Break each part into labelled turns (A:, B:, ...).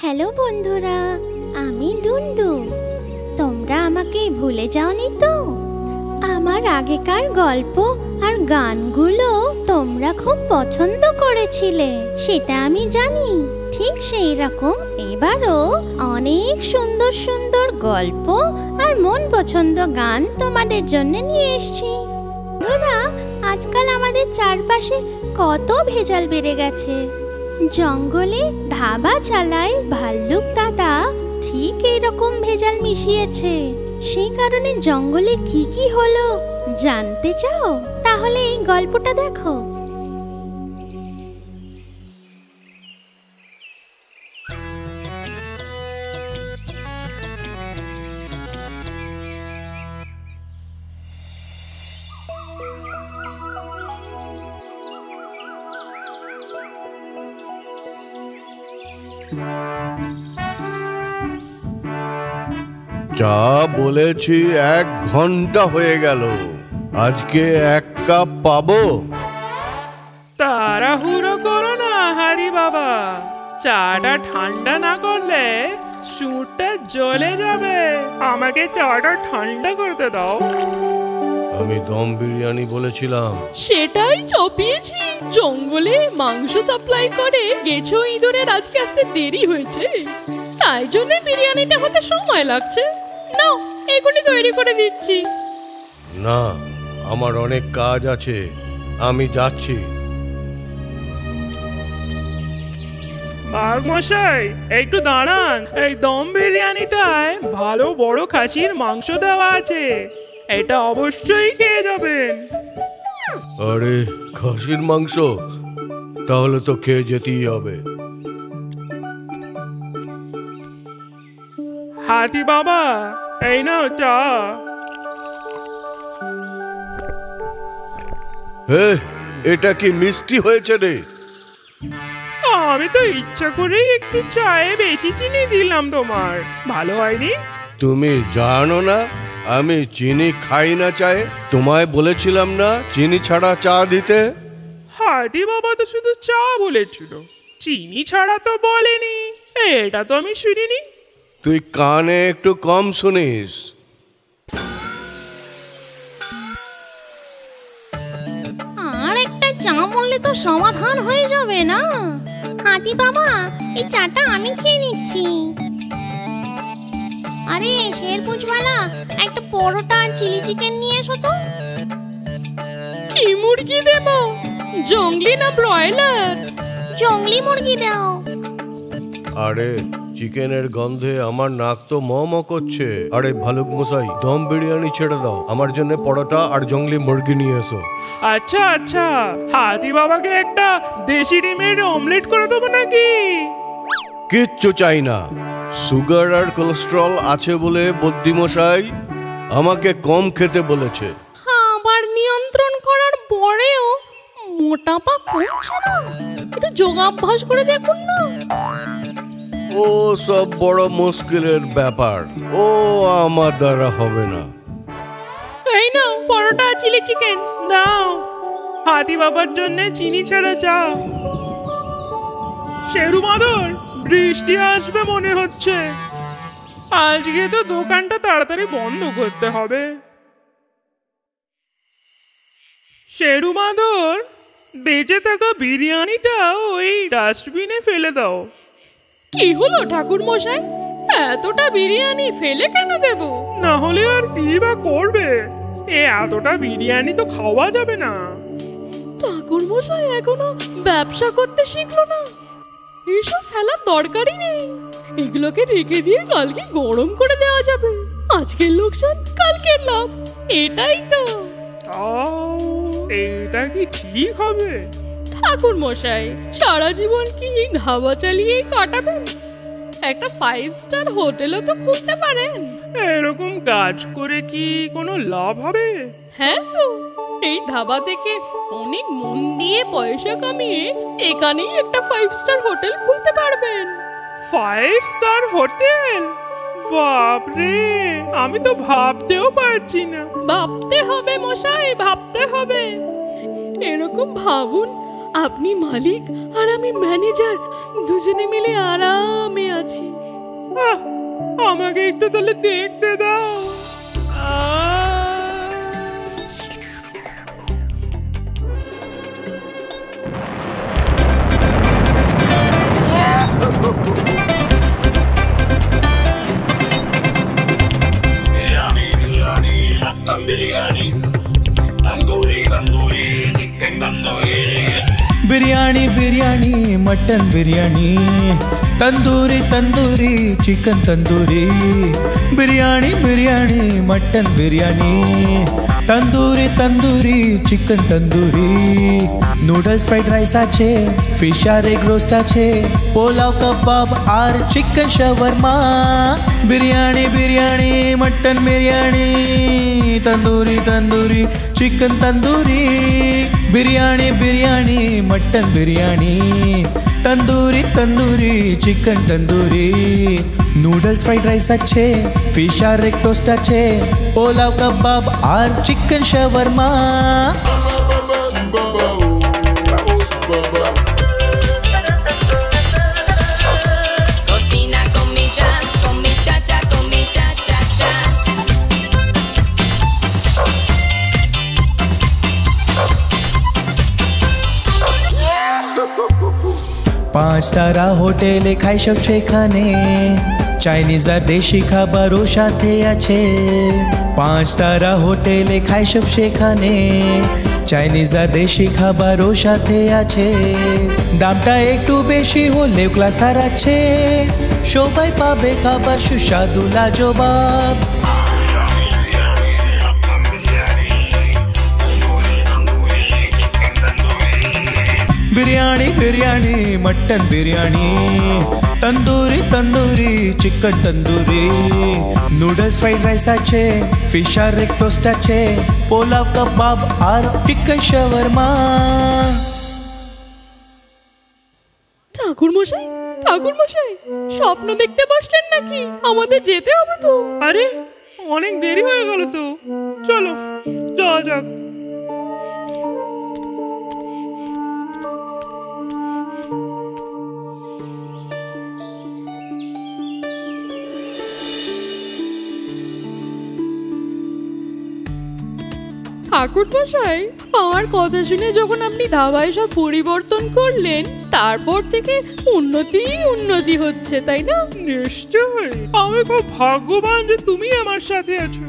A: Hello বন্ধুরা, আমি ডুন্ডু। তোমরা আমাকে ভুলে যাওনি তো? আমার আগেকার গল্প আর গানগুলো তোমরা খুব পছন্দ করেছিলে, সেটা আমি জানি। ঠিক সেই রকম এবারও অনেক সুন্দর সুন্দর গল্প আর মন পছন্দ গান তোমাদের জন্য নিয়ে এসেছি। বন্ধুরা, আজকাল আমাদের চারপাশে কত ভেজাল বেড়ে গেছে। জঙ্গলে ধাবা চালায় ভাল্লুক দাদা ঠিক এরকম ভেজাল মিশিয়েছে। সেই কারণে জঙ্গলে কি কি হলো জানতে চাও? তাহলে এই গল্পটা দেখো।
B: চা বলেছি 1 ঘন্টা হয়ে গেল, আজকে 1 কাপ পাবো?
C: তাড়াহুড়ো করো না হারি বাবা, চাটা ঠান্ডা না করলে সুরটা জ্বলে যাবে। আমাকে চাটা ঠান্ডা করতে দাও।
B: আমি দম বিরিয়ানি বলেছিলাম।
D: সেটাই চাপিয়েছি। জঙ্গলে মাংস সাপ্লাই করে গেছো ইঁদুরের আজকে আসতে দেরি হয়েছে, তাই জন্য বিরিয়ানিটা হতে সময় লাগছে। নাও, এখনই তৈরি করে দিচ্ছি।
B: না, আমার অনেক কাজ আছে, আমি যাচ্ছি।
C: বাঘ মশাই, একটু দাঁড়ান। এই দম বিরিয়ানিটায় ভালো বড় খাসির মাংস দেওয়া আছে, এটা অবশ্যই খেয়ে যাবেন।
B: আরে, খাসির মাংস? তাহলে তো খেয়ে যেতেই হবে।
C: হাতি বাবা, এই নাও চা।
B: হে, এটা কি মিষ্টি হয়েছে রে?
C: আমি তো ইচ্ছা করেই একটু চায়ে বেশি চিনি দিলাম তোমার, ভালো হয়নি?
B: তুমি জানো না আমি চিনি খাই না চায়ে? তোমায় বলেছিলাম না চিনি ছাড়া চা দিতে?
C: হাতি বাবা তো শুধু চা বলেছিল, চিনি ছাড়া তো বলেনি। এটা তো আমি শুনিনি।
B: তুই কানে একটু কম শুনিস।
A: আর একটা চা বললে তো সমাধান হয়ে যাবে না? হাতি বাবা, এই চাটা আমি খেয়ে নিচ্ছি। আরে শেরপুঁজওয়ালা, একটা পরোটা আর চিলি চিকেন নিয়ে এসো তো।
D: কি মুরগি দেব? জঙ্গলি না ব্রয়লার?
A: জংলি মুরগি দাও।
B: আরে, চিকেনের গন্ধে আমার নাক তো ম ম করছে। আরে ভালুক মশাই, দম বিরিয়ানি ছেড়ে দাও, আমার জন্য পরোটা আর জঙ্গলি মুরগি নিয়ে এসো।
C: আচ্ছা আচ্ছা, হাতি বাবাকে একটা দেশি ডিমের অমলেট করে দেবো নাকি?
B: কিচ্ছু চাই না। সুগার আর কোলেস্ট্রল আছে বলে বুদ্ধিমশাই আমাকে কম খেতে বলেছে।
D: খাবার নিয়ন্ত্রণ করার পরেও মোটাপা কমছে না। একটু যোগাভ্যাস করে দেখুন না।
B: ও সব বড় মুশকিলের ব্যাপার, ও আমার দ্বারা হবে না।
D: এই নাও পরোটা আর চিলি চিকেন।
C: নাও, হাতি বাবার জন্য চিনি ছাড়া চা। শেরু মাদর, বৃষ্টি আসবে মনে হচ্ছে। আজকে তো দোকানটা তাড়াতাড়ি বন্ধ করতে হবে। শেরু মাদর, বেঁচে থাকা বিরিয়ানিটা ওই ডাস্টবিনে ফেলে দাও।
D: কি হলো ঠাকুর মশাই, এতটা বিরিয়ানি ফেলে কেন দেব?
C: না হলে আর কি বা করবে? এতটা বিরিয়ানি তো খাওয়া যাবে না।
D: ঠাকুর মশাই এখনো ব্যবসা করতে শিখলো না। এইসব ফেলার দরকারই নেই, এগুলোকে রেখে দিয়ে কালকে গরম করে দেওয়া যাবে। আজকের লোকসান কালকের লাভ, এটাই তো।
C: এটা কি ঠিক হবে?
D: ঠাকুর মশাই, সারা জীবন কি ধাবা চালিয়েই কাটাবেন? একটা 5 স্টার হোটেলও তো খুলতে পারেন।
C: এরকম কাজ করে কি কোনো লাভ হবে?
D: হ্যাঁ তো, এই ধাবা থেকে অনেক মন দিয়ে পয়সা কামিয়ে এখানেই একটা 5 স্টার হোটেল খুলতে পারবেন।
C: 5 স্টার হোটেল? বাপরে, আমি তো ভাবতেও পারছি না।
D: ভাবতে হবে মশাই, ভাবতে হবে। এরকম ভাবুন, আপনি মালিক আর আমি ম্যানেজার, দুজনে মিলে আরামে আছি।
C: আমাকে একটু তাহলে দেখতে দাও।
E: Biryani biryani mutton biryani tandoori tandoori chicken tandoori biryani biryani mutton biryani tandoori tandoori chicken tandoori noodles fried rice आछे फिश আর এগ রোস্ট আছে পোলাও কাবাব আর chicken shawarma biryani biryani mutton biryani tandoori tandoori chicken tandoori biryani biryani mutton biryani tandoori tandoori chicken tandoori noodles fried rice अच्छे फिश আর এগ টোস্ট আছে পোলাও কাবাব আর চিকেন শাওয়ারমা पाँच तारा होटेले खाई सब सेखाने चाइनीज আর দেশি খাবারও সাথে আছে পাঁচ তারা হোটেলে খাই সব সেখানে চাইনিজ আর দেশি খাবারও সাথে আছে দামটা একটু বেশি হলেও ক্লাস তার আছে সবাই পাবে খাবার সুস্বাদু লাজবাব biryani biryani mutton biryani tandoori tandoori chicken tandoori noodles fried rice আছে फिश আর এগ টোস্ট আছে পোলাও কাবাব আর চিকেন শাওয়ারমা
D: ঠাকুর মশাই স্বপ্ন দেখতে বসলেন নাকি? আমাদের যেতে হবে তো।
C: আরে অনেক দেরি হয়ে গেল তো, চলো যাওয়া যাক।
D: ঠাকুর মশাই, আমার কথা শুনে যখন আপনি ধাবায় সব পরিবর্তন করলেন, তারপর থেকে উন্নতি হচ্ছে, তাই না?
C: নিশ্চয়, আমি খুব ভাগ্যবান যে তুমি আমার সাথে আছো।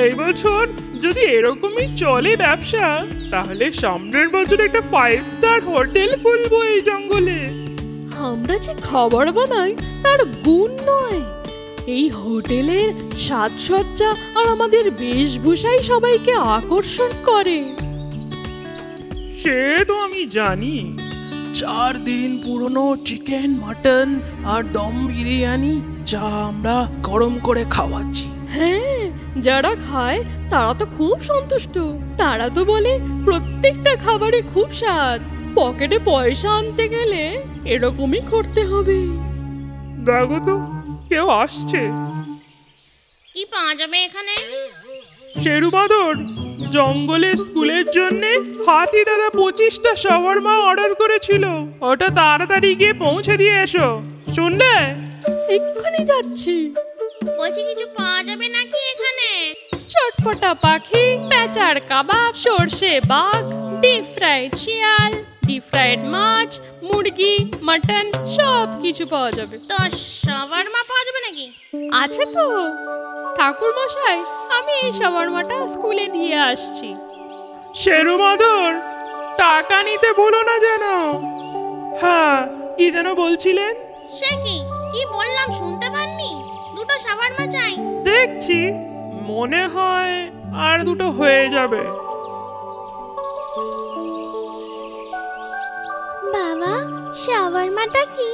C: এই বছর যদি এরকমই চলে ব্যবসা, তাহলে সামনের বছর একটা 5 স্টার হোটেল খুলবো এই জঙ্গলে।
D: আমরা যে খাবার বানাই তার গুণ নয়, এই হোটেলের সাজসজ্জা আর আমাদের বেশভূষাই সবাইকে আকর্ষণ করে।
C: সে তো আমি জানি। 4 দিন পুরনো চিকেন, মাটন আর দম বিরিয়ানি যা আমরা গরম করে খাওয়াচ্ছি।
D: হ্যাঁ, যারা খায় তারা তো খুব সন্তুষ্ট। তারা তো বলে প্রত্যেকটা খাবারে খুব স্বাদ। পকেটে পয়সা আনতে গেলে এরকমই করতে হবে।
C: দেখো তো, কেউ আসছে।
A: কি পাওয়া যাবে এখানে?
C: শেরু বাঁদর, জঙ্গলে স্কুলের জন্য হাতি দাদা 25টা শাওয়ারমা অর্ডার করেছিল, ওটা তাড়াতাড়ি গিয়ে পৌঁছে দিয়ে এসো, শুনলে?
D: এক্ষুনি যাচ্ছি।
A: বলছি কিছু পাওয়া যাবে নাকি এখানে?
D: চটপটা পাখি, পেঁচার কাবাব, সর্ষে বাঘ, ডিপ ফ্রাইড শিয়াল, ডিপ ফ্রাইড মাছ, মুরগি, মাটন সব কিছু পাওয়া যাবে।
A: তো শাওয়ারমা পাওয়া যাবে নাকি?
D: আছে তো। ঠাকুর মশাই, আমি এই শাওয়ারমাটা স্কুলে দিয়ে আসছি।
C: শেরু বাঁদর, টাকা নিতে ভুলো না যেন। হ্যাঁ, কি যেন বলছিলেন?
A: সে কি বললাম শুনতে পাননি? 2টো শাওয়ারমা চাই।
C: দেখছি, মনে হয় আর 2টো হয়ে যাবে।
A: বাবা, শাওয়ারমাটা কি?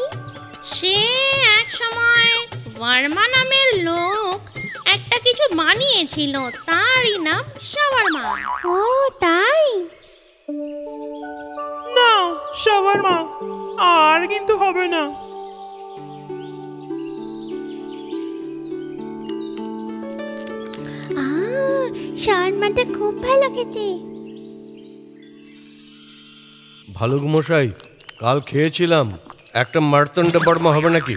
A: সে এক সময় ওয়ার্মা নামের লোক একটা কিছু বানিয়েছিল, তারই নাম শাওয়ারমা। ও তাই?
C: না, শাওয়ারমা আর কিন্তু হবে না।
A: শাওয়ারমাটা খুব ভালো খেতে।
B: ভালুক মশাই, কাল খেয়েছিলাম, একটা মাটন ডাবরমা হবে নাকি?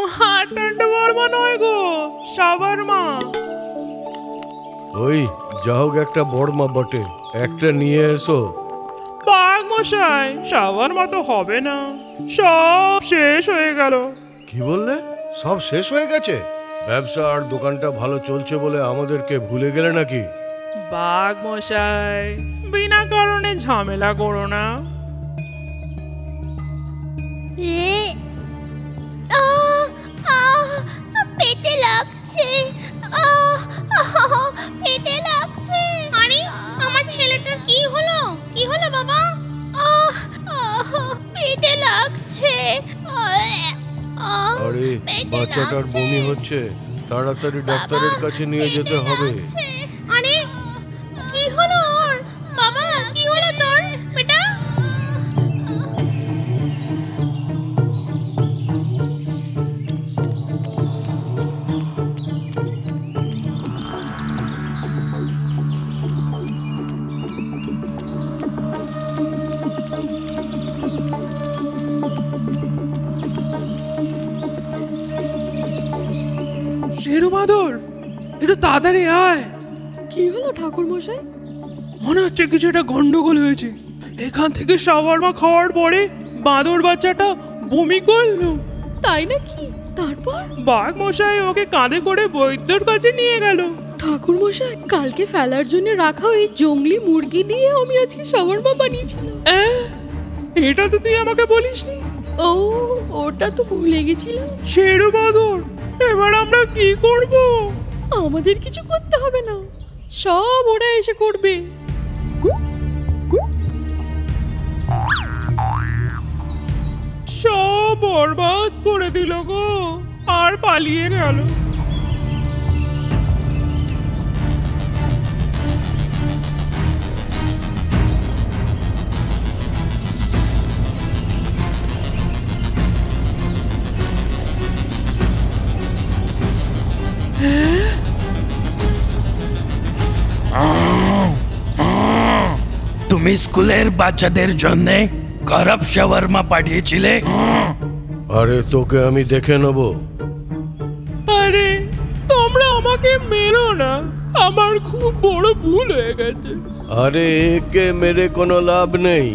C: মার্তান্ড বর্মা নয় গো, শাওয়ারমা।
B: ওই যা হোক একটা বড়মা বটে, একটা নিয়ে এসো।
C: বাঘ মশাই, শাওয়ারমা তো হবে না, সব শেষ হয়ে গেল।
B: কি বললে? সব শেষ হয়ে গেছে? ব্যবসা আর দোকানটা ভালো চলছে বলে আমাদেরকে ভুলে গেলে নাকি?
C: বাঘ মশাই, বিনা কারণে ঝামেলা করো না।
A: পেটে লাগছে, পেটে লাগছে। আরে আমার ছেলেটার কি হলো? কি হলো বাবা? পেটে লাগছে।
B: আরে বাচ্চাটার বমি হচ্ছে, তাড়াতাড়ি ডাক্তারের কাছে নিয়ে যেতে হবে।
A: আরে কি হলো ওর? বাবা কি হলো তোর বেটা?
C: শেরু বাদর, একটু তাড়াতাড়ি আয়।
D: কি হলো ঠাকুর মশাই?
C: মনে হচ্ছে কিছু একটা গন্ডগোল হয়েছে। এখান থেকে শাওয়ারমা খাওয়ার পরে বাঁদর বাচ্চাটা বমি করলো।
D: তাই নাকি? তারপর?
C: বাঘ মশাই ওকে কাঁধে করে বৈদ্যর কাছে নিয়ে গেল।
D: ঠাকুর মশাই, কালকে ফেলার জন্য রাখা ওই জংলি মুরগি দিয়ে আমি আজকে শাওয়ারমা বানিয়েছিলাম।
C: এটা তো তুই আমাকে বলিসনি।
D: ও, ওটা তো ভুলে গেছিলাম।
C: শেরু বাদর, এবার আমরা কি করব?
D: আমাদের কিছু করতে হবে না, সব ওরা এসে করবে।
C: সব বরবাদ করে দিল গো, আর পালিয়ে গেল।
E: তুমি স্কুলের বাচ্চাদের জন্য খারাপ শাওয়ারমা পাঠিয়েছিলে?
B: আরে তোকে আমি দেখে নেব।
C: আরে তোমরা আমাকে মেরো না, আমার খুব বড় ভুল হয়ে গেছে।
B: আরে একে মেরে কোনো লাভ নেই।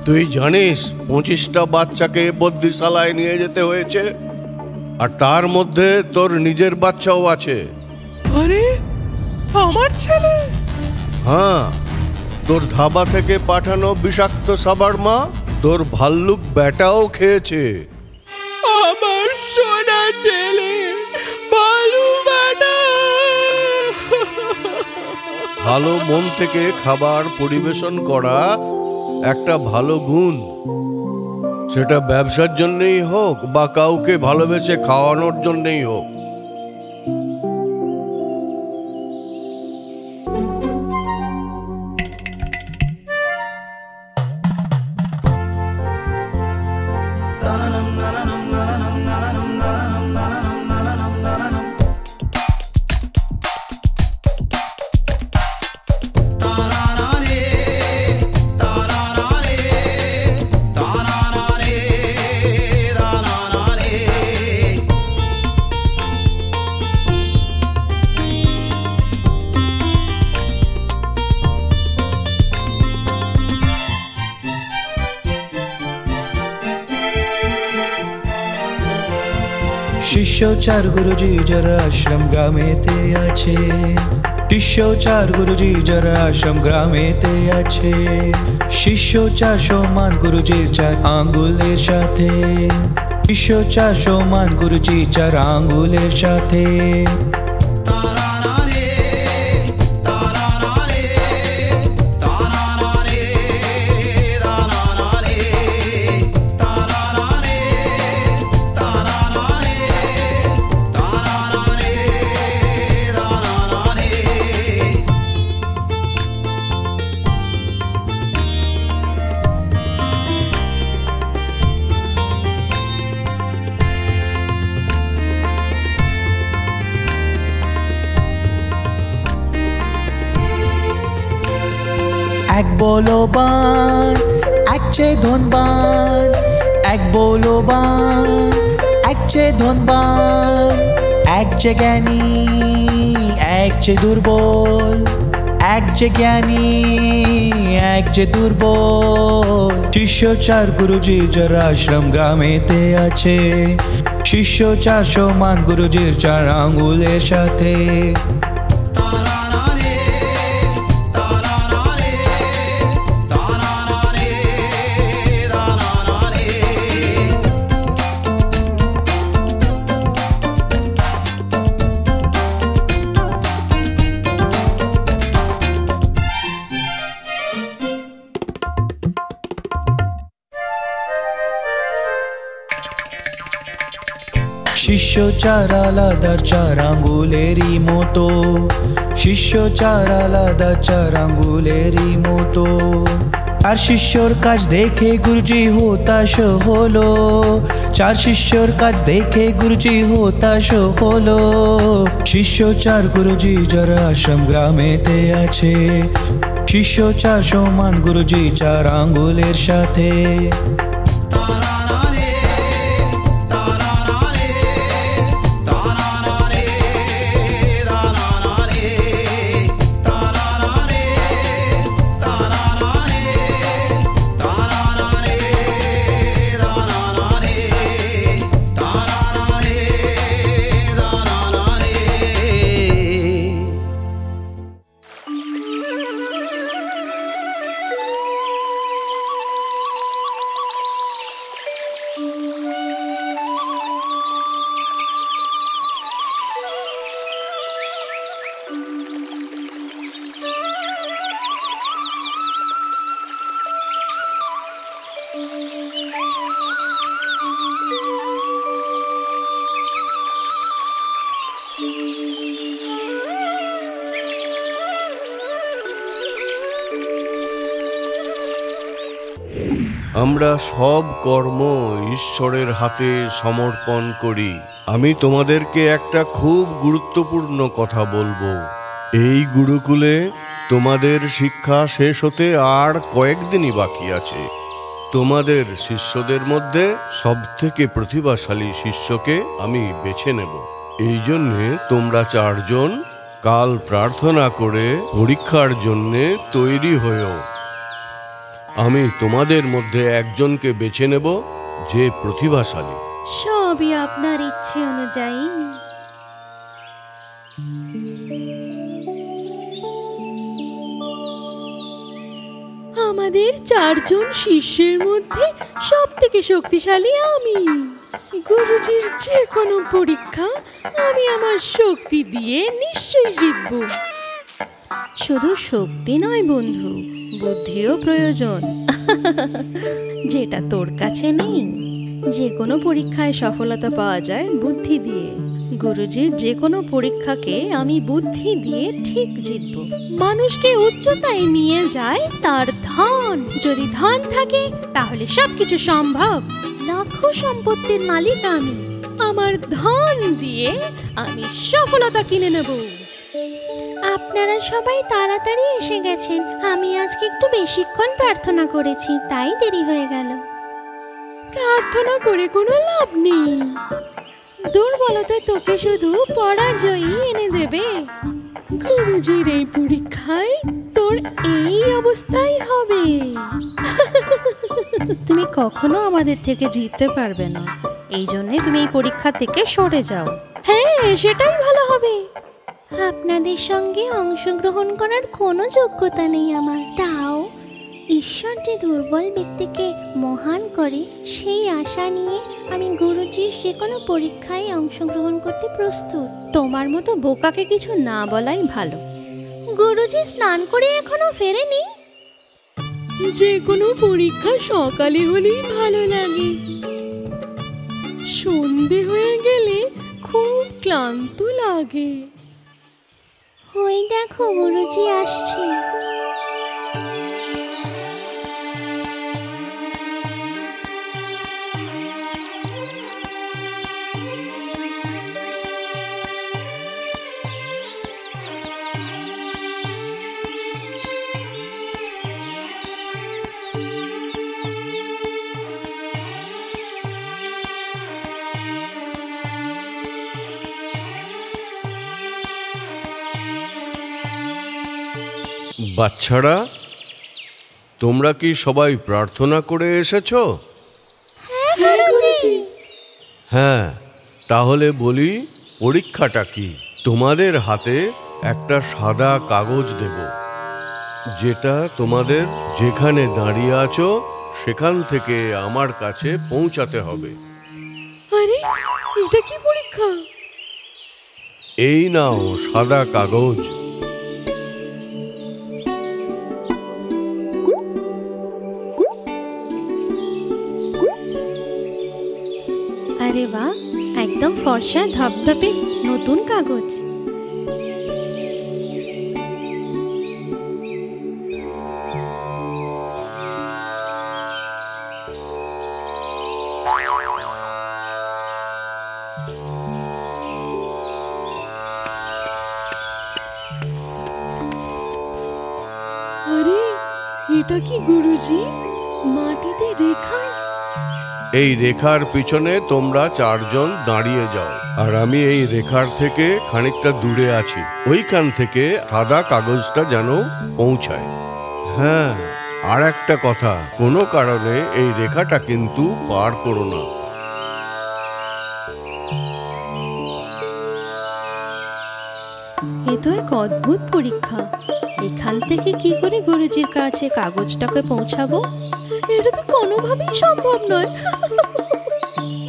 B: তুই জানিস 25টা বাচ্চাকে বদ্রিশালায় নিয়ে যেতে হয়েছে, আর তার মধ্যে তোর নিজের বাচ্চাও আছে।
C: আরে আমার ছেলে?
B: হ্যাঁ, তোর ধাবা থেকে পাঠানো বিষাক্ত শাওয়ারমা তোর ভাল্লুক বেটাও খেয়েছে।
C: আমার সোনা ছেলে, ভালু বেটা।
B: ভালো মন থেকে খাবার পরিবেশন করা একটা ভালো গুণ, সেটা ব্যবসার জন্যই হোক বা কাউকে ভালোবেসে খাওয়ানোর জন্যই হোক।
E: শিষ্যাচার গুরুজি যারা আশ্রম গ্রামেতে আছে, শিষ্যাচার গুরুজি যারা আশ্রম গ্রামেতে আছে, শিষ্যাচার সমান গুরুজির 4 আঙ্গুলের সাথে, শিষ্যাচার সমান গুরুজির 4 আঙ্গুলের সাথে। এক বলবান, এক চেয়ে ধনবান, এক বলবান, এক যে ধনবান, এক যে জ্ঞানী, এক যে দুর্বল, এক যে জ্ঞানী, এক যে দুর্বল। শিষ্য চার গুরুজি যার আশ্রম গ্রামেতে আছে, শিষ্য 400 মান গুরুজির 4 আঙ্গুলের সাথে। শিষ্য 4 আলাদা 4 আঙ্গুলেরই মতো, শিষ্য 4 আলাদা 4 আঙ্গুলেরই মতো। আর শিষ্যর কাজ দেখে গুরুজি হতাশ হলো, 4 শিষ্যর কাজ দেখে গুরুজি হতাশ হলো। শিষ্য 4 গুরুজি যার আশ্রম গ্রামেতে আছে, শিষ্য 400 মান গুরুজি 4 আঙ্গুলের সাথে।
B: আমরা সব কর্ম ঈশ্বরের হাতে সমর্পণ করি। আমি তোমাদেরকে একটা খুব গুরুত্বপূর্ণ কথা বলবো। এই গুরুকুলে তোমাদের শিক্ষা শেষ হতে আর কয়েকদিনই বাকি আছে। তোমাদের শিষ্যদের মধ্যে সবথেকে প্রতিভাশালী শিষ্যকে আমি বেছে নেব। এই জন্যে তোমরা 4 জন কাল প্রার্থনা করে পরীক্ষার জন্যে তৈরি হয়েও। আমি তোমাদের মধ্যে একজনকে বেছে নেব যে প্রতিভাশালী।
A: সবই আপনার ইচ্ছে অনুযায়ী।
D: আমাদের 4 জন শিষ্যের মধ্যে সবথেকে শক্তিশালী আমি। গুরুজির যে কোনো পরীক্ষা আমি আমার শক্তি দিয়ে নিশ্চয়ই জিতব।
A: শুধু শক্তি নয় বন্ধু, বুদ্ধিও প্রয়োজন, যেটা তোর কাছে নেই। যে কোনো পরীক্ষায় সফলতা পাওয়া যায় বুদ্ধি দিয়ে। গুরুজির যে কোনো পরীক্ষাকে আমি বুদ্ধি দিয়ে ঠিক জিতব। মানুষকে উচ্চতায় নিয়ে যায় তার ধন। যদি ধন থাকে তাহলে সবকিছু সম্ভব। লাখো সম্পত্তির মালিক আমি। আমার ধন দিয়ে আমি সফলতা কিনে নেব। আপনারা সবাই তাড়াতাড়ি এসে গেছেন। আমি আজকে একটু বেশিক্ষণ প্রার্থনা করেছি, তাই দেরি হয়ে গেল।
D: প্রার্থনা করে কোনো লাভ নেই।
A: দুর্বলতা তোকে শুধু পরাজয়ই এনে দেবে।
D: গুরুজির এই পরীক্ষায় তোর এই অবস্থাই হবে।
A: তুমি কখনো আমাদের থেকে জিততে পারবে না, এই জন্যে তুমি এই পরীক্ষা থেকে সরে যাও।
D: হ্যাঁ, সেটাই ভালো হবে।
A: আপনাদের সঙ্গে অংশগ্রহণ করার কোনো যোগ্যতা নেই আমার। তাও ঈশ্বর যে দুর্বল ব্যক্তিকে মহান করে, সেই আশা নিয়ে আমি গুরুজির যে কোনো পরীক্ষায় অংশগ্রহণ করতে প্রস্তুত। তোমার মতো বোকাকে কিছু না বলাই ভালো। গুরুজি স্নান করে এখনো ফেরেনি।
D: যে কোনো পরীক্ষা সকালে হলেই ভালো লাগে। সন্ধে হয়ে গেলে খুব ক্লান্ত লাগে।
A: ওই দেখো গুরুজি আসছে।
B: বাচ্চারা, তোমরা কি সবাই প্রার্থনা করে এসেছো? হ্যাঁ, তাহলে বলি পরীক্ষাটা কি। তোমাদের হাতে একটা সাদা কাগজ দেব, যেটা তোমাদের যেখানে দাঁড়িয়ে আছো সেখান থেকে আমার কাছে পৌঁছাতে হবে।
D: আরে, এটা কি পরীক্ষা?
B: এই নাও সাদা কাগজ।
A: আরে বাহ, একদম ফর্সা ধপধপে নতুন কাগজ।
D: আরে, এটা কি গুরুজি? মাটিতে রেখা।
B: এই রেখার পিছনে তোমরা 4 জন দাঁড়িয়ে যাও, আর আমি এই রেখার থেকে খানিকটা দূরে আছি। ওইখান থেকে সাদা কাগজটা যেন পৌঁছায়। হ্যাঁ, আর একটা কথা, কোনো কারণে এই রেখাটা কিন্তু পার করো না।
A: এ তো এক অদ্ভুত পরীক্ষা। এখান থেকে কি করে গুরুজির কাছে কাগজটাকে পৌঁছাবো?
D: এটা তো কোনোভাবেই সম্ভব নয়।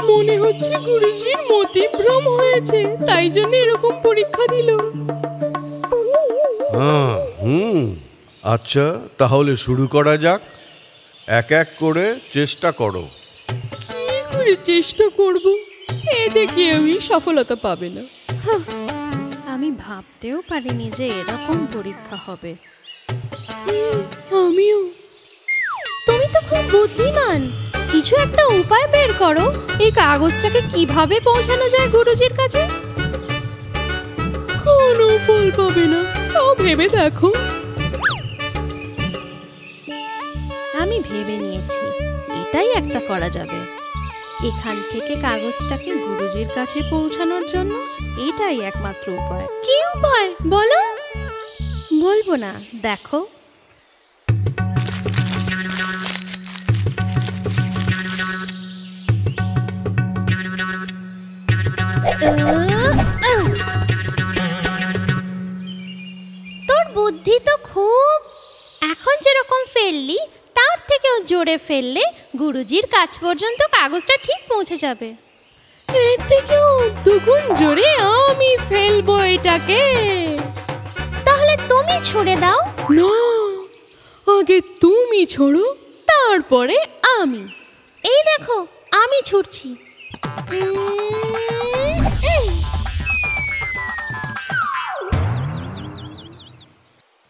D: মনে হচ্ছে গুরুজির মতিভ্রম হয়েছে, তাই জন্য এরকম পরীক্ষা দিল।
B: আচ্ছা, তাহলে শুরু করা যাক। এক এক করে চেষ্টা করো।
D: কি করে চেষ্টা করব? এতে কেউই সফলতা পাবে না।
A: আমি ভাবতেও পারিনি যে এরকম পরীক্ষা হবে।
D: আমিও।
A: তুমি তো খুব বুদ্ধিমান। কিছু একটা উপায় বের করো, এই কাগজটাকে কিভাবে পৌঁছানো যায় গুরুজির কাছে।
D: কোনো ফল পাবে না, তাও ভেবে দেখো।
A: আমি ভেবে নিয়েছি, এটাই একটা করা যাবে। এখান থেকে কাগজটাকে গুরুজির কাছে পৌঁছানোর জন্য এটাই একমাত্র উপায়। কি উপায় বলো? বলবো না, দেখো। তোর বুদ্ধি তো খুব। এখন যেরকম ফেললি তার থেকেও জোরে ফেললে গুরুজির কাছ পর্যন্ত কাগজটা ঠিক পৌঁছে যাবে।
D: এর থেকেও দুগুণ জোরে আমি ফেলবো এটাকে।
A: তাহলে তুমি ছুড়ে দাও।
D: না, আগে তুমি ছোড়ো, তারপরে আমি।
A: এই দেখো, আমি ছুটছি।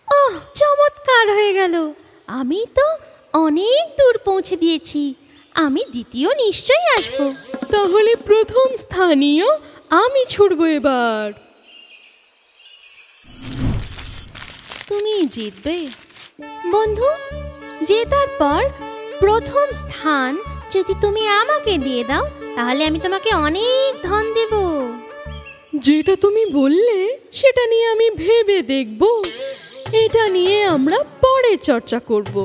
A: ওহ, চমৎকার হয়ে গেল। আমি তো অনেক দূর পৌঁছে দিয়েছি। আমি দ্বিতীয় নিশ্চয়ই আসবো।
D: তাহলে প্রথম স্থানীয় আমি ছুড়বো এবার।
A: তুমি জিতবে বন্ধু। জেতার পর প্রথম স্থান যদি তুমি আমাকে দিয়ে দাও, তাহলে আমি তোমাকে অনেক ধন দেব।
D: যেটা তুমি বললে সেটা নিয়ে আমি ভেবে দেখব। এটা নিয়ে আমরা পরে চর্চা করব।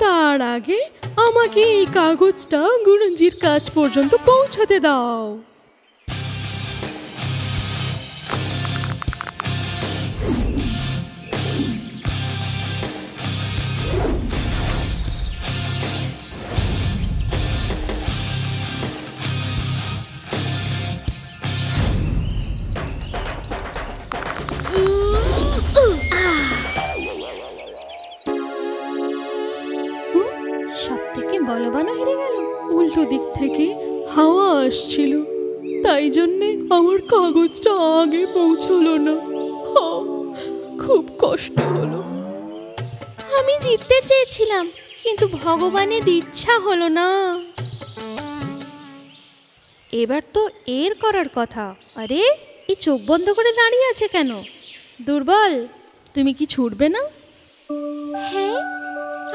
D: তার আগে আমাকে এই কাগজটা গুরুজির কাছ পর্যন্ত পৌঁছাতে দাও।
A: সবথেকে বলবানও হেরে গেল।
D: উল্টো দিক থেকে হাওয়া আসছিল, তাই জন্যে আমার কাগজটা আগে পৌঁছলো না। খুব কষ্ট হলো।
A: আমি জিততে চেয়েছিলাম, কিন্তু ভগবানের ইচ্ছা হলো না। এবার তো এর করার কথা। আরে, এই চোখ বন্ধ করে দাঁড়িয়ে আছে কেন? দুর্বল, তুমি কি ছুটবে না? হ্যাঁ,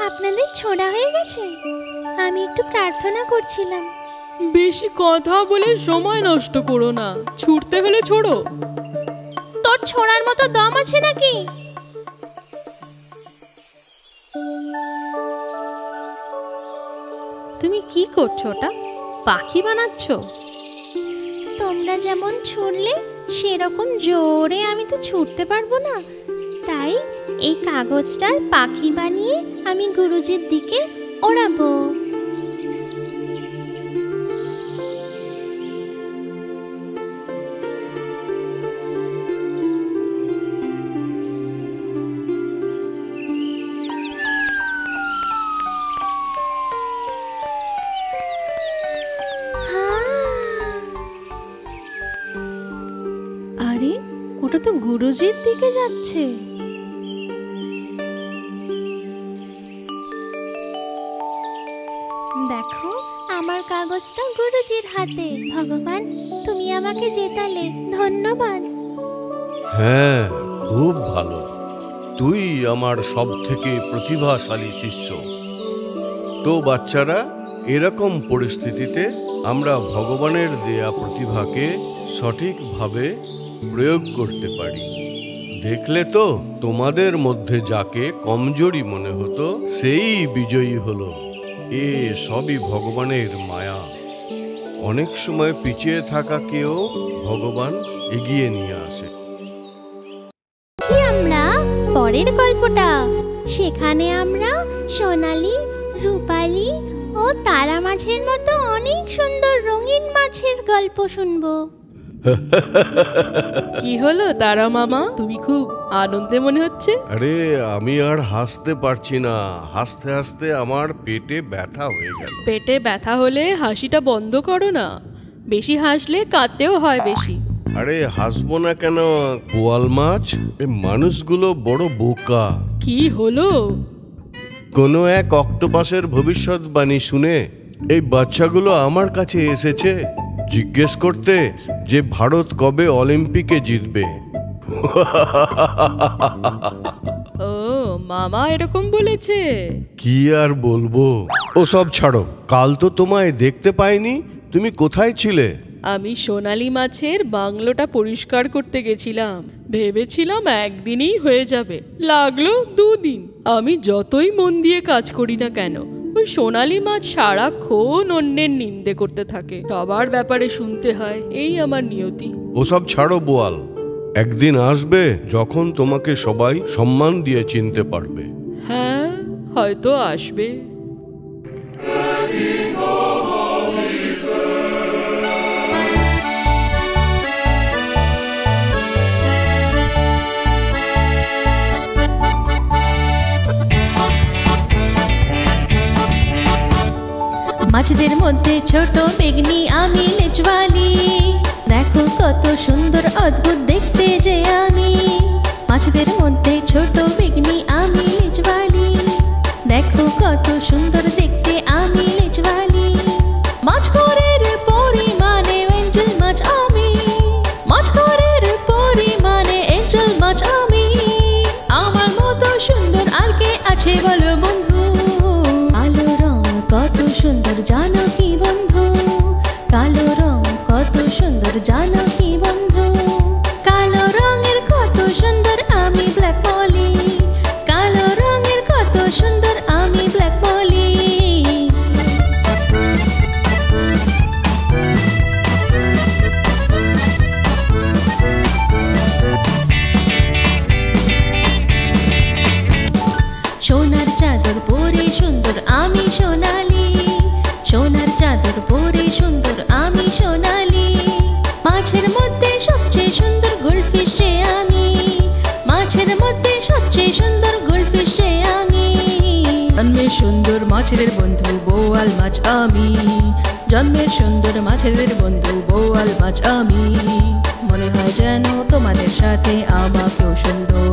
A: আপনাদের ছোড়া হয়ে গেছে। আমি একটু প্রার্থনা করছিলাম।
D: বেশি কথা বলে সময় নষ্ট করো না, ছুটতে হলে ছোড়ো।
A: তোর ছোড়ার মতো দম আছে নাকি?
D: কি করছো ওটা? পাখি বানাচ্ছো?
A: তোমরা যেমন ছুড়লে সেরকম জোরে আমি তো ছুটতে পারবো না, তাই এই কাগজটার পাখি বানিয়ে আমি গুরুজির দিকে ওড়াবো।
D: আরে ওটা তো গুরুজির দিকে যাচ্ছে।
A: দেখো আমার কাগজটা গুরুজির হাতে। ভগবান, তুমি আমাকে জেতালে, ধন্যবাদ।
B: হ্যাঁ, খুব ভালো। তুই আমার সব থেকে প্রতিভাশালী শিষ্য। তো বাচ্চারা, এরকম পরিস্থিতিতে আমরা ভগবানের দেয়া প্রতিভাকে সঠিকভাবে প্রয়োগ করতে পারি। দেখলে তো, তোমাদের মধ্যে যাকে কমজোরি মনে হতো সেই বিজয়ী হলো। এ সবই ভগবানের মায়া। অনেক সময় পিছিয়ে থাকাকেও ভগবান এগিয়ে নিয়ে আসে।
A: আমরা পরের গল্পটা, সেখানে আমরা সোনালী, রূপালী ও তারা মাছের মতো অনেক সুন্দর রঙিন মাছের গল্প শুনবো।
D: কি হলো তারা মামা, তুমি খুব আনন্দে মনে হচ্ছে?
B: আরে আমি আর হাসতে পারছি না, হাসতে হাসতে আমার পেটে ব্যথা হয়ে গেল।
D: পেটে ব্যথা হলে হাসিটা বন্ধ করো না, বেশি হাসলে কাঁদতেও হয় বেশি।
B: আরে হাসবো না কেন বোয়াল মাছ, এই মানুষগুলো বড় বোকা।
D: কি হলো?
B: কোনো এক অক্টোপাসের ভবিষ্যৎবাণী শুনে এই বাচ্চাগুলো আমার কাছে এসেছে জিজ্ঞেস করতে যে ভারত কবে অলিম্পিকে জিতবে।
D: ও মামা এরকম বলেছে?
B: কি আর বলবো, ও সব ছাড়ো। কাল তো তোমায় দেখতে পাইনি, তুমি কোথায় ছিলে?
D: আমি সোনালী মাছের বাংলোটা পরিষ্কার করতে গেছিলাম, ভেবেছিলাম একদিনেই হয়ে যাবে, লাগলো 2 দিন। আমি যতই মন দিয়ে কাজ করি না কেন, ওই সোনালী মাছ সারাক্ষণ অন্যের নিন্দে করতে থাকে, সবার ব্যাপারে শুনতে হয়, এই আমার নিয়তি।
B: ওসব ছাড়ো বোয়াল, একদিন আসবে যখন তোমাকে সবাই সম্মান দিয়ে চিনতে পারবে।
D: হ্যাঁ, হয়তো আসবে।
A: মাছদের মধ্যে ছোট বেগনি আমি লেজওয়ালি, দেখো কত সুন্দর অদ্ভুত দেখতে যে আমি। মাছদের মধ্যে ছোট বেগনি আমি লেজওয়ালি, দেখো কত সুন্দর দেখতে আমি লেজওয়ালি। মাছ ঘরের পরিমাণে এঞ্জেল মাছ আমি, মাছ ঘরের পরিমাণে এঞ্জেল মাছ আমি। আমার মতো সুন্দর আর কে আছে বলো বন্ধু? কালো রং কত সুন্দর জানো কি বন্ধু? কালো রং কত সুন্দর জানো কি বন্ধু? কালো রঙের কত সুন্দর আমি ব্ল্যাক পলি, কালো রঙের কত সুন্দর আমি ব্ল্যাক পলি। সোনার চাদর পরে সুন্দর আমি সোনালী, সোনার চাদর পরে সুন্দর আমি সোনালী। মাছের মধ্যে সবচেয়ে সুন্দর গোল্ডফিশ সে আমি, মাছের মধ্যে সবচেয়ে সুন্দর গোল্ডফিশ সে আমি। জন্মের সুন্দর মাছেদের বন্ধু বোয়াল মাছ আমি, জন্মের সুন্দর মাছেদের বন্ধু বোয়াল মাছ আমি। মনে হয় যেন তোমাদের সাথে আমাকেও সুন্দর।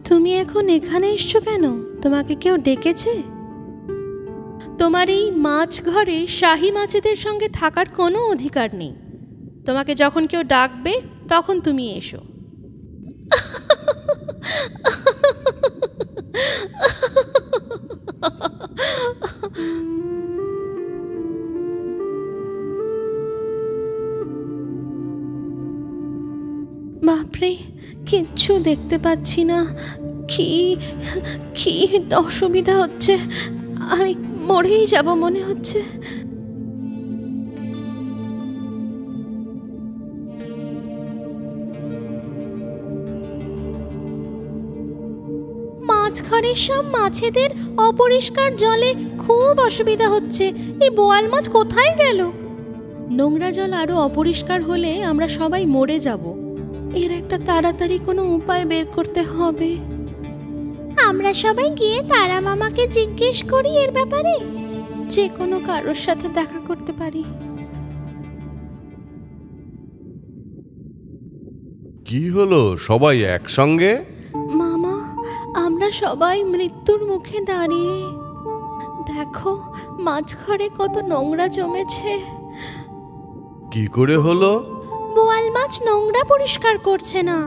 A: তুমি এখন এখানে এসছো কেন? তোমাকে কেউ ডেকেছে? তোমার এই মাছ ঘরে শাহী মাছেদের সঙ্গে থাকার কোনো অধিকার নেই। তোমাকে যখন কেউ ডাকবে তখন তুমি এসো। বাপরে, কিচ্ছু দেখতে পাচ্ছি না, কি কি অসুবিধা হচ্ছে, আমি মরেই যাব মনে হচ্ছে। মাছঘরের সব মাছেদের অপরিষ্কার জলে খুব অসুবিধা হচ্ছে। এই বোয়াল মাছ কোথায় গেল? নোংরা জল আরো অপরিষ্কার হলে আমরা সবাই মরে যাব। এর একটা তাড়াতাড়ি কোনো উপায় বের করতে হবে। আমরা সবাই গিয়ে তারা মামাকে জিজ্ঞেস করি এর ব্যাপারে, যে কোনো কারোর সাথে দেখা করতে পারি।
B: কি হলো সবাই একসঙ্গে?
A: মামা, আমরা সবাই মৃত্যুর মুখে দাঁড়িয়ে। দেখো মাছঘরে কত নোংরা জমেছে।
B: কি করে হলো?
A: বোয়াল মাছ নোংরা পরিষ্কার করছে না।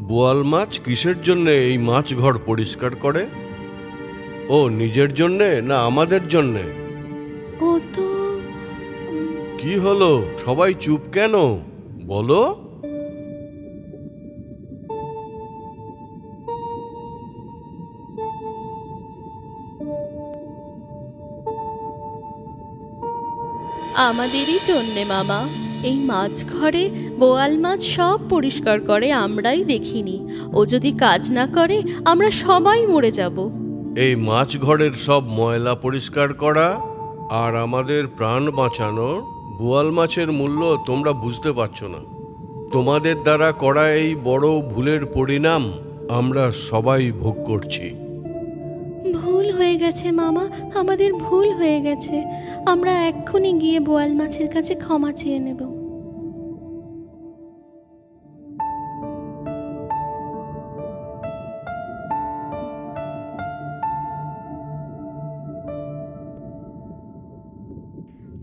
B: বোয়াল মাছ কিসের জন্য এই মাছ ঘর পরিষ্কার করে? ও নিজের জন্যে না আমাদের জন্যে?
A: ও তো
B: কি হলো সবাই চুপ কেন বলো?
D: আমাদেরই জন্যে মামা। এই মাছ ঘরে বোয়াল মাছ সব পরিষ্কার করে, আমরাই দেখিনি। ও যদি কাজ না করে আমরা সবাই মরে যাব।
B: এই মাছ ঘরের সব ময়লা পরিষ্কার করা আর আমাদের প্রাণ বাঁচানো, বোয়াল মাছের মূল্য তোমরা বুঝতে পারছো না। তোমাদের দ্বারা করা এই বড় ভুলের পরিণাম আমরা সবাই ভোগ করছি।
A: ভুল হয়ে গেছে মামা, আমাদের ভুল হয়ে গেছে। আমরা এক্ষুনি গিয়ে বোয়াল মাছের কাছে ক্ষমা চেয়ে নেব।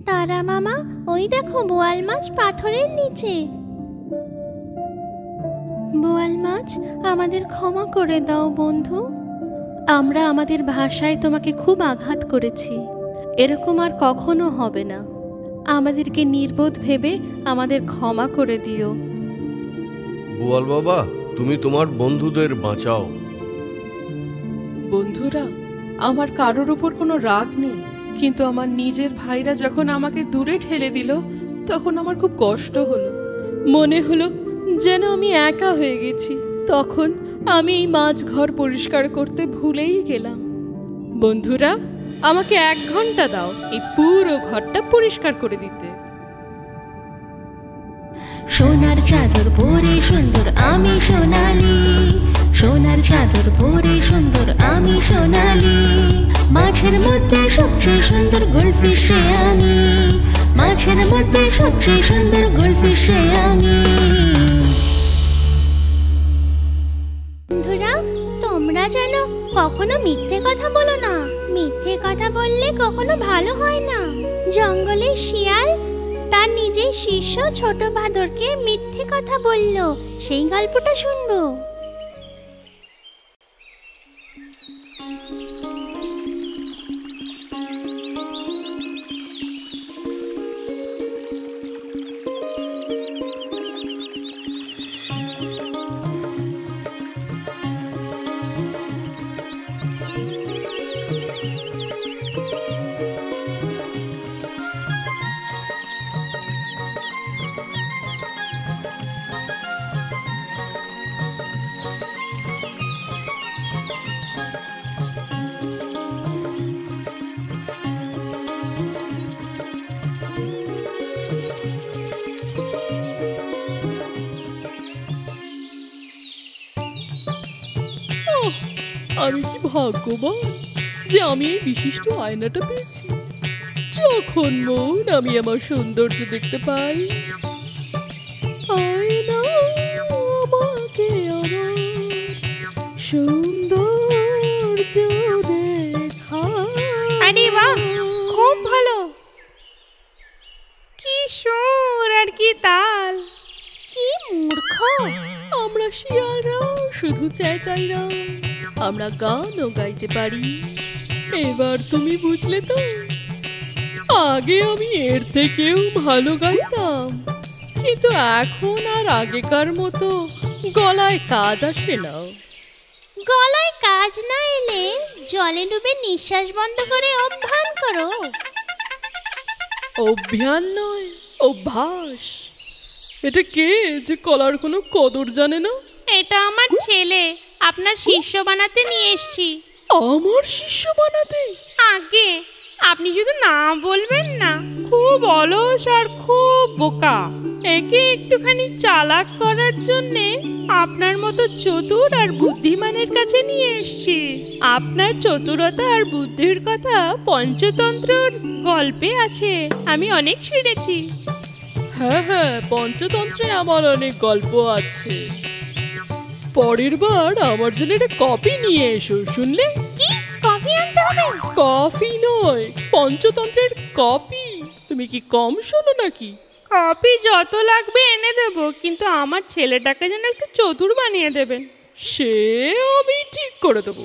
A: তারা মামা, ওই দেখো বোয়াল মাছ পাথরের নিচে। বোয়াল মাছ, আমাদের ক্ষমা করে দাও বন্ধু। আমরা আমাদের ভাষায় তোমাকে খুব আঘাত করেছি। এরকম আর কখনো হবে না। আমাদেরকে নির্বোধ ভেবে আমাদের ক্ষমা করে দিও।
B: বোয়াল বাবা, তুমি তোমার বন্ধুদের বাঁচাও।
D: বন্ধুরা, আমার কারোর উপর কোনো রাগ নেই, কিন্তু আমার নিজের ভাইরা যখন আমাকে দূরে ঠেলে দিল তখন আমার খুব কষ্ট হলো। মনে হলো যেন আমি একা হয়ে গেছি। তখন আমি এই মাছ ঘর পরিষ্কার করতে ভুলেই গেলাম। বন্ধুরা, আমাকে 1 ঘন্টা দাও এই পুরো ঘরটা পরিষ্কার করে দিতে।
A: সোনার চাদর পরে সুন্দর আমি সোনালি, সোনার চাদর পরে সুন্দর আমি সোনালি। মাছের মধ্যে সবচেয়ে সুন্দর গোল্ডফিশে আমি, মাছের মধ্যে সবচেয়ে সুন্দর গোল্ডফিশে আমি। বন্ধুরা, তোমরা জানো কখনো মিথ্যে কথা বলো না। মিথ্যে কথা বললে কখনো ভালো হয় না। জঙ্গলের শিয়াল তার নিজের শিষ্য ছোট বাঁদরকে মিথ্যে কথা বলল, সেই গল্পটা শুনবো।
D: আমি কি ভাগ্যবান যে আমি এই বিশিষ্ট আয়নাটা পেয়েছি। যখন মন আমি আমার সৌন্দর্য দেখতে পাই, আয়না আমাকে আমার সৌন্দর্য দেখায়।
A: আরে বাহ, খুব ভালো। কি সুর আর কি তাল। কি মূর্খ
D: আমরা শিয়ালরা শুধু চেঁচাই না, আমরা গানও গাইতে পারি। এবার তুমি বুঝলে তো? আগে আমি এর থেকেও ভালো গাইতাম, কিন্তু এখন আর আগেকার মতো গলায় কাজ আসে না।
A: গলায় কাজ না এলে জলে ডুবে নিঃশ্বাস বন্ধ করে অভ্যান করো।
D: অভিয়ান নয়, অভ্যাস। এটা কে যে কলার কোনো কদর জানে না?
A: এটা আমার ছেলে, আপনার শিষ্য বানাতে নিয়ে এসেছি।
D: আমার শিষ্য বানাতে?
A: আগে আপনি শুধু না বলবেন না। খুব অলস আর খুব বোকা। একে একটুখানি চালাক করার জন্যে আপনার মতো চতুর আর বুদ্ধিমানের কাছে নিয়ে এসেছি। আপনার চতুরতা আর বুদ্ধির কথা পঞ্চতন্ত্রের গল্পে আছে, আমি অনেক শুনেছি।
D: হ্যাঁ হ্যাঁ, পঞ্চতন্ত্রে আমার অনেক গল্প আছে। পরের বার আমার জন্য একটা কপি নিয়ে এসো, শুনলে?
A: কি কফি আনতে হবে?
D: কফি নয়, পঞ্চতন্ত্রের কপি। তুমি কি কম শোনো নাকি?
A: কফি যত লাগবে এনে দেব, কিন্তু আমার ছেলেটাকে যেন একটু চতুর বানিয়ে দেবেন।
D: সে আমি ঠিক করে দেবো।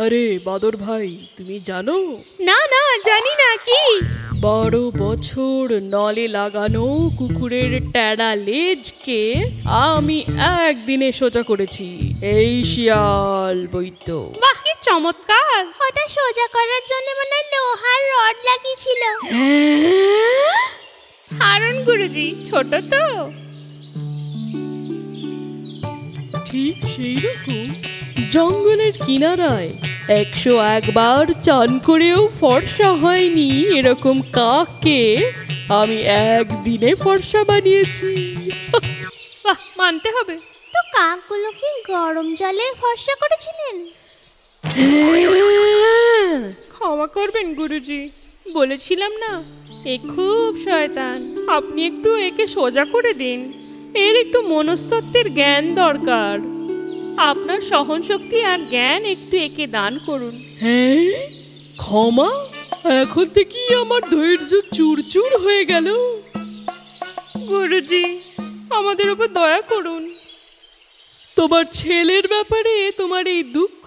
D: আরে বাদর ভাই, তুমি জানো?
A: না না, জানি না। কি?
D: 12 বছর নলে লাগানো কুকুরের ট্যাড়া লেজকে আমি একদিনে সোজা করেছি। এই শিয়াল বৈদ্য।
A: বাহ, কি চমৎকার! ওটা সোজা করার জন্য মনে হয় লোহার রড লাগিয়েছিল। হারুন গুরুজি, ছোট তো।
D: ঠিক সেই রকম জঙ্গলের কিনারায় 101 বার চান করেও ফর্সা হয়নি এরকম কাককে আমি একদিনে ফর্সা বানিয়েছি।
A: বাহ, মানতে হবে। তো কাকগুলো কি গরম জলে ফর্সা করেছিলেন? ক্ষমা করবেন গুরুজি, বলেছিলাম না এ খুব শয়তান। আপনি একটু একে সোজা করে দিন। এর একটু মনস্তত্ত্বের জ্ঞান দরকার। আপনার সহনশক্তি আর জ্ঞান একটু একে দান করুন।
D: হ্যাঁ, ক্ষমা? এখন থেকেই আমার ধৈর্য চুরচুর হয়ে গেল।
A: গুরুজি, আমাদের উপর দয়া করুন।
D: তোমার ছেলের ব্যাপারে তোমার এই দুঃখ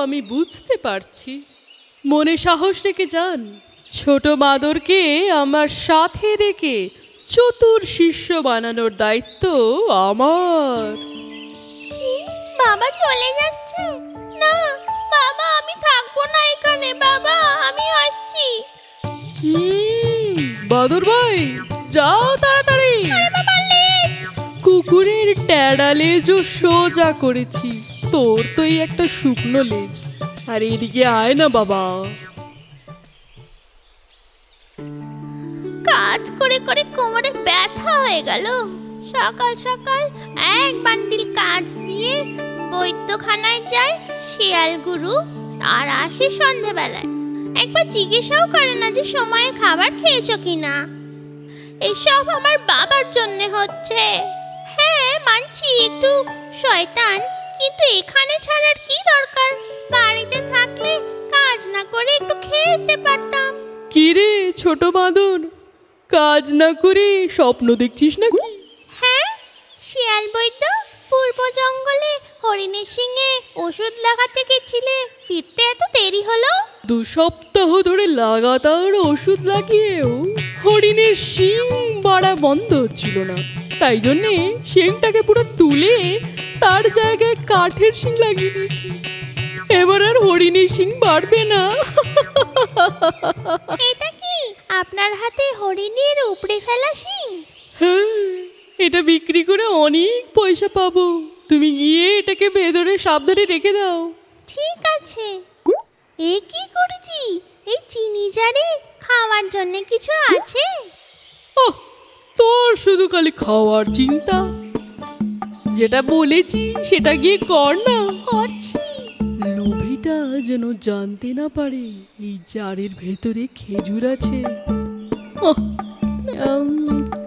D: আমি বুঝতে পারছি। মনে সাহস রেখে যান। ছোট বাদরকে আমার সাথে রেখে চতুর শিষ্য বানানোর দায়িত্ব আমার।
A: কি? বাবা চলে যাচ্ছে? না বাবা, আমি থাকবো না এখানে। বাবা, আমি আসছি।
D: বাদর ভাই, যাও তাড়াতাড়ি। কুকুরের ট্যাড়া লেজও সোজা করেছি, তোর তো এই একটা শুকনো লেজ। আর এদিকে আয় না বাবা।
A: কাজ করে করে কোমরে ব্যথা হয়ে গেল। সকাল সকাল এক বান্ডিল কাজ নিয়ে বৈদ্যখানায় যায় শিয়াল গুরু, আর আসে সন্ধেবেলায়। একবার জিজ্ঞেসাও করে না যে সময়ে খাবার খেয়েছো কিনা। এসব আমার বাবার জন্য হচ্ছে। হ্যাঁ মানছি একটু শয়তান, কিন্তু এখানে ছাড়ার কি দরকার? বাড়িতে থাকলে কাজ না করে একটু খেলতে পারতাম।
D: কিরে ছোট বাঁদর, কাজ না করে স্বপ্ন দেখছিস নাকি?
A: হ্যাঁ, শিয়াল বৈদ্য, পূর্ব জঙ্গলে হরিণের শিঙে ওষুধ লাগাতে গেছিলে, ফিরতে এত দেরি হলো?
D: 2 সপ্তাহ ধরে লাগাতার ওষুধ লাগিয়েও হরিণের শিং বাড়া বন্ধ হচ্ছিল না। তাই জন্যে শিংটাকে পুরো তুলে তার জায়গায় কাঠের শিং লাগিয়ে দিয়েছি। এবার আর হরিণের শিং বাড়বে না।
A: এটা কি আপনার হাতে হরিণের উপড়ে ফেলা শিং?
D: হ্যাঁ, এটা বিক্রি করে অনেক পয়সা পাবো। তুমি গিয়ে এটাকে ভেতরে সাবধানে রেখে দাও।
A: ঠিক আছে। এ কি করছি? এই চিনি জারে খাওয়ার জন্য কিছু আছে?
D: ওহ, তোর শুধু খালি খাওয়ার চিন্তা। যেটা বলেছি সেটা গিয়ে কর না।
A: করছি।
D: লোভীটা যেন জানতে না পারে এই জারের ভেতরে খেজুর আছে।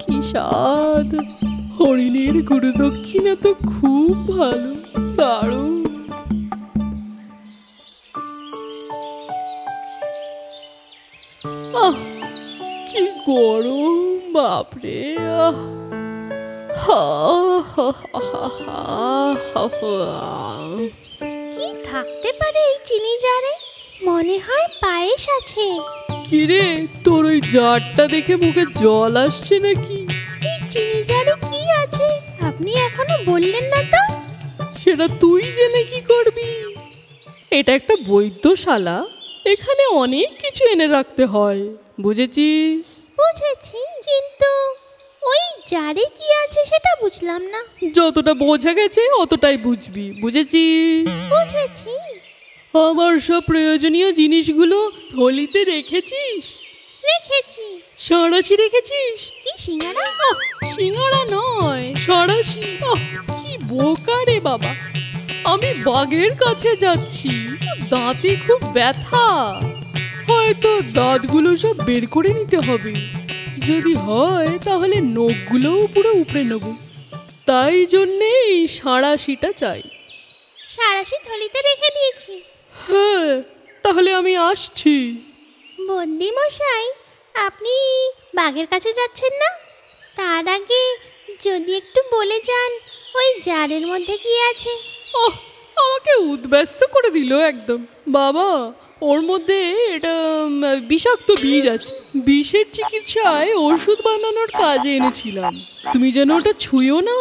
D: কি স্বাদ! হরিণের গুরু দক্ষিণা তো খুব ভালো, দারুণ। কি গরম, বাপরে!
A: কি থাকতে পারে এই চিনি জারে? মনে হয় পায়েস আছে।
D: কিরে, তোর ওই জারটা দেখে মুখে জল আসছে নাকি?
A: এই চিনি জারে কি আছে আপনি এখনো বললেন না তো?
D: সেটা তুই জেনে কি করবি? এটা একটা বৈদ্যশালা, এখানে অনেক কিছু এনে রাখতে হয়, বুঝেছিস?
A: বুঝেছি, কিন্তু ওই জারে কি আছে সেটা বুঝলাম না।
D: যতটা বোঝা গেছে অতটাই বুঝবি, বুঝেছিস?
A: বুঝেছি।
D: আমার সব প্রয়োজনীয় জিনিসগুলো থলিতে রেখেছিস?
A: রেখেছি।
D: সাঁড়াশি রেখেছিস?
A: কি সিঙ্গারা?
D: সিঙ্গারা নয়, সাঁড়াশি। কি বোকা রে বাবা। আমি বাঘের কাছে যাচ্ছি, দাঁতে খুব ব্যথা, হয়তো দাঁতগুলো সব বের করে নিতে হবে। যদি হয় তাহলে নখগুলোও পুরো উপড়ে নেব, তাই জন্যে এই সাঁড়াশিটা চাই।
A: সাঁড়াশি থলিতে রেখে দিয়েছি।
D: হ্যাঁ, তাহলে আমি আসছি।
A: বন্দি মশাই, আপনি বাঘের কাছে যাচ্ছেন না? তার আগে যদি একটু বলে যান ওই জারের মধ্যে কি আছে।
D: আমাকে উদ্ব্যস্ত করে দিল একদম। বাবা, ওর মধ্যে এটা বিষাক্ত বীজ আছে। বিষের চিকিৎসায় ওষুধ বানানোর কাজে এনেছিলাম, তুমি যেন ওটা ছুঁয়ো না।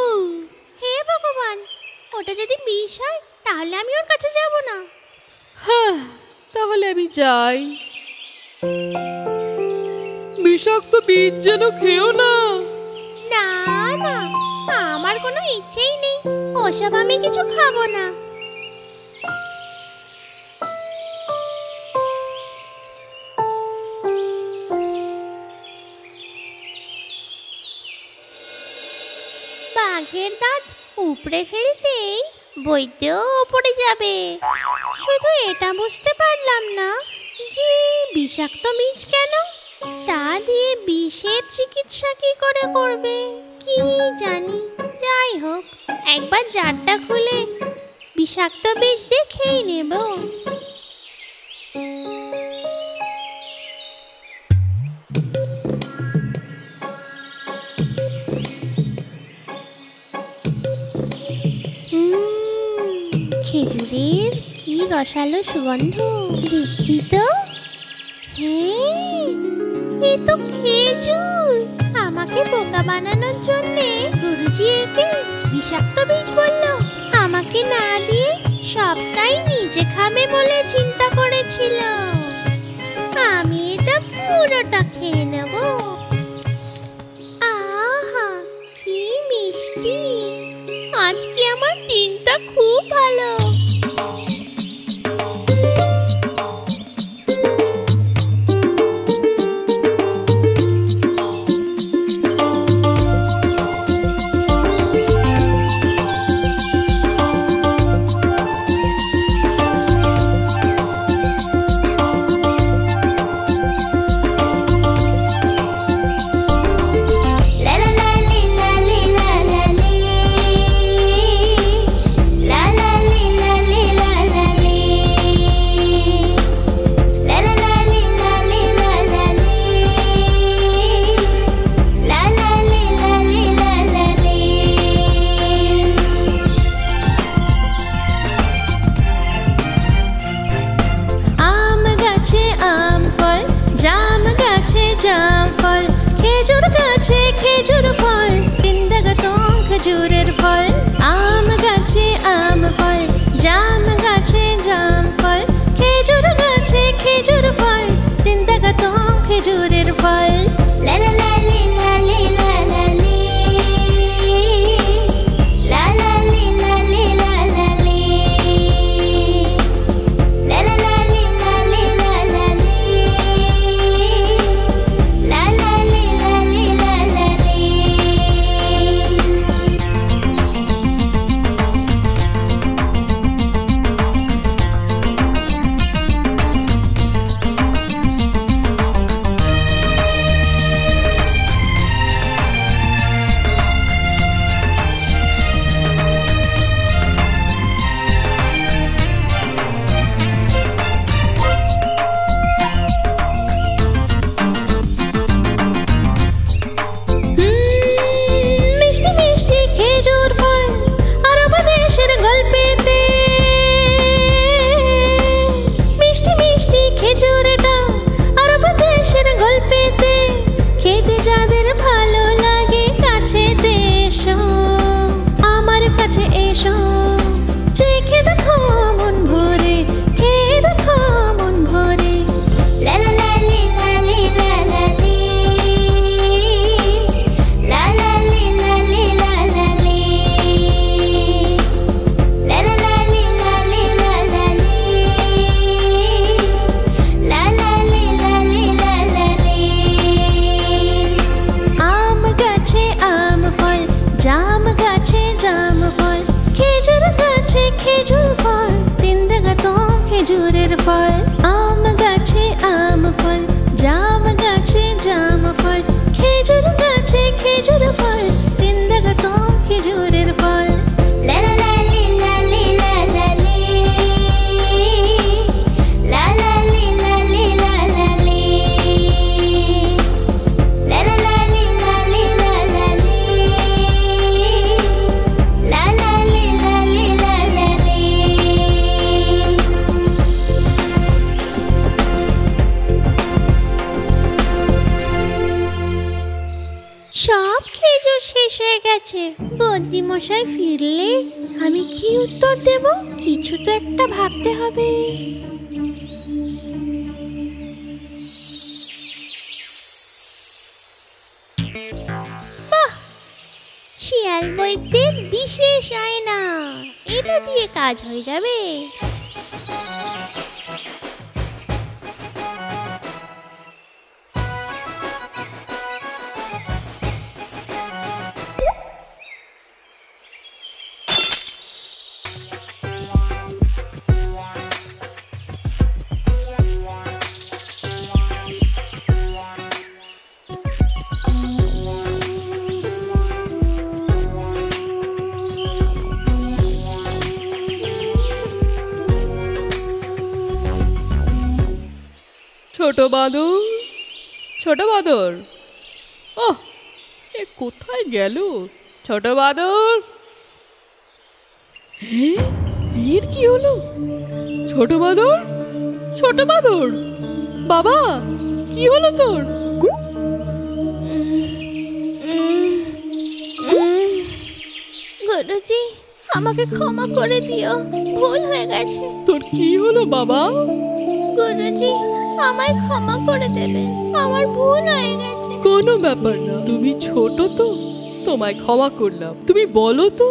A: হে ভগবান, ওটা যদি বিষ হয় তাহলে আমি ওর কাছে যাব না।
D: হ্যাঁ, তাহলে আমি যাই। বিষাক্ত বীজ যেন খেও না।
A: না না, আমার কোনো ইচ্ছেই নেই, ওসব আমি কিছু খাবো না। বাঘের দাঁত উপড়ে ফেলতেই বৈদ্য পড়ে যাবে। শুধু এটা বুঝতে পারলাম না যে বিষাক্ত বীজ কেন, তা দিয়ে বিষের চিকিৎসা কি করে করবে কি জানি। যাই হোক, একবার জারটা খুলে বিষাক্ত বীজ দিয়ে খেয়ে নেব। খেজুরের কি রসালো সুগন্ধ, দেখি তো। হ্যাঁ, এ তো খেজুর। আমাকে বোকা বানানোর জন্যে গুরুজি একে বিষাক্ত বীজ বললো। আমাকে না দিয়ে সবটাই নিজে খাবে বলে চিন্তা করেছিল। আমি এটা পুরোটা খেয়ে নেব। আহা, কি মিষ্টি। আজকে আমার দিনটা খুব ভালো। খেজুর ফল, বৃন্দাগতম খেজুরের ফল। আম গাছে আম ফল, জাম গাছে জাম ফল। খেজুর গাছে খেজুর ফল, বৃন্দাগতম খেজুরের ফল। লা লা লা লি লা লি লা লা লি, লা লা লি লা লি লা লা লি, লা লা লা লি লা লি লা লা লি, লা লা লি লা লি লা লা লি। ফল, আম গাছে আম ফল, জাম গাছে জাম ফল, খেজুর গাছে খেজুর ফল, তিন দাগা তো খেজুরের ফল। লা লা লা লি লা লি লা লা লি, লা লা লি লা লি লা লা লি, লা লা লা লি লা লি লা লা লি, লা লা লি লা লি লা লা লি। সব খেজুর শেষ হয়ে গেছে। বদ্যি মশাই ফিরলে আমি কি উত্তর দেব? কিছু তো একটা ভাবতে হবে। বাহ, শিয়াল বৈদ্যের বিশেষ আয়না, এটা দিয়ে কাজ হয়ে যাবে।
D: ছোট বাদর, ছোট বাদর, ওহ এ কোথায় গেল? ছোট বাদর, এর কি হলো? ছোট বাদর, ছোট বাদর, বাবা কি হলো তোর?
A: গুরুজি, আমাকে ক্ষমা করে দিও, ভুল হয়ে গেছে।
D: তোর কি হলো বাবা?
A: গুরুজি, আমায় ক্ষমা করে দেবেন, আমার ভুল হয়ে গেছে।
D: কোনো ব্যাপার না, তুমি ছোট তো, তোমায় ক্ষমা করলাম। তুমি বলো তো।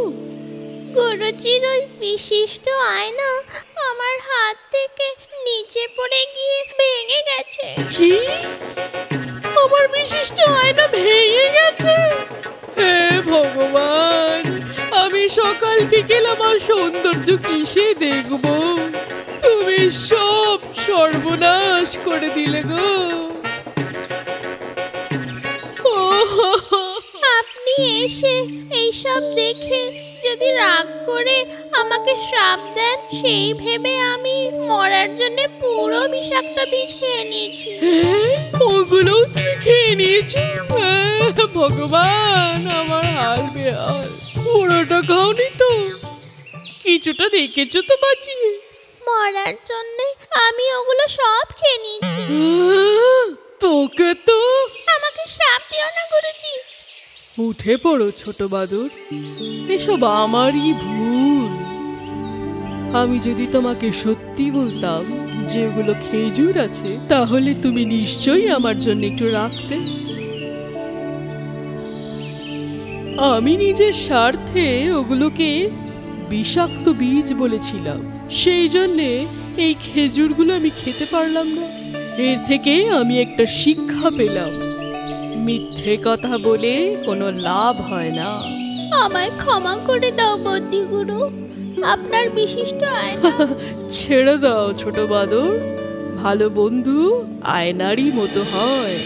A: গুরুজির ওই বিশিষ্ট আয়না আমার হাত থেকে নিচে পড়ে গিয়ে ভেঙে গেছে।
D: কি? আমার বিশিষ্ট আয়না ভেঙে গেছে? হে ভগবান, আমি সকাল বিকেল আমার সৌন্দর্য কিসে দেখবো? তুমি সব সর্বনাশ করে দিলে গো।
A: আপনি এসে এইসব দেখে যদি রাগ করে আমাকে শ্রাপ দেন, সেই ভেবে আমি মরার জন্য পুরো বিষাক্ত বীজ খেয়ে নিয়েছি।
D: ওগুলো তুমি খেয়ে নিয়েছো? ভগবান, আমার হাল বেহাল। পুরোটা খাওনি তো? কিছুটা রেখেছো তো বাঁচিয়ে?
A: মরার জন্য আমি ওগুলো সব খেয়ে নিয়েছি।
D: তোকে তো।
A: আমাকে শ্রাপ দিও না গুরুজি।
D: উঠে পড়ো ছোট বাদর, এসব আমারই ভুল। আমি যদি তোমাকে সত্যি বলতাম যে ওগুলো খেজুর আছে, তাহলে তুমি নিশ্চয়ই আমার জন্য একটু রাখতে। আমি নিজের স্বার্থে ওগুলোকে বিষাক্ত বীজ বলেছিলাম, সেই জন্যে এই খেজুরগুলো আমি খেতে পারলাম না। এর থেকে আমি একটা শিক্ষা পেলাম, মিথ্যে কথা বলে কোনো লাভ হয় না।
A: আমায় ক্ষমা করে দাও বদ্যি গুরু, আপনার বিশিষ্ট আয়না।
D: ছেড়ে দাও ছোট বাদর, ভালো বন্ধু আয়নারই মতো হয়।